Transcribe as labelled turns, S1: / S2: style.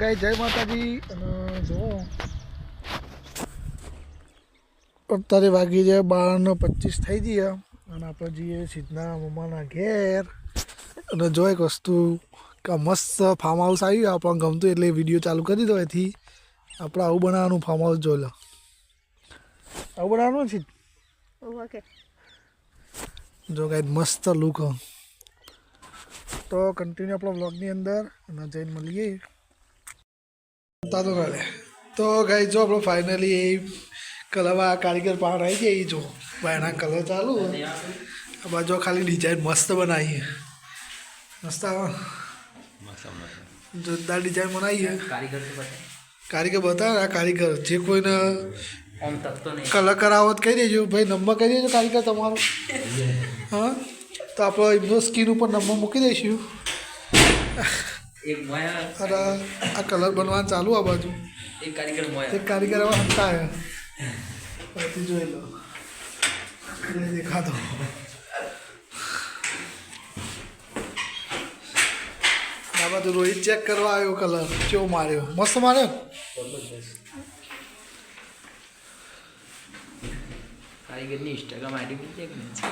S1: ગાય જય માતાજી. અને જો અત્યારે વાગી જાય 12:25 થઈ ગયા અને આપણે જઈએ સીધના મમ્માના ઘેર. અને જો એક વસ્તુ કે મસ્ત ફાર્મ હાઉસ આવ્યું આપણને ગમતું એટલે વિડીયો ચાલુ કરી દો. એથી આપણે આવું બનાવવાનું ફાર્મ હાઉસ જોઈ લો. આવું બનાવવાનું છે જો ગાય મસ્ત લુક. તો કન્ટિન્યુ આપણો બ્લોગની અંદર અને જઈને મળીએ. તો ગાય જો આપણે ફાઇનલી એ કલરવા કારીગર પાર આવી જાય. જો ભાઈના કલર ચાલુ આ બાજુ ખાલી ડિઝાઇન મસ્ત બનાવી. મસ્ત જોરદાર ડિઝાઇન બનાવી. કારીગર બતાવે આ કારીગર જે કોઈને કલર કરાવો તો કહી દેજો ભાઈ. નંબર કહી દેજો કારીગર તમારો. હા તો આપણે એમનો સ્કીન ઉપર નંબર મૂકી દઈશું. અને આ કલર બનવાનું ચાલુ આ બાજુ. એક કારીગર હવે હંતા આવ્યા જોઈ લો દેખાતો. આ બાજુ રોહિત ચેક કરવા આવ્યો કલર કેવો માર્યો. મસ્ત માર્યો.
S2: કારીગરની ઇન્સ્ટાગ્રામ આઈડી પણ ચેક નહીં છે.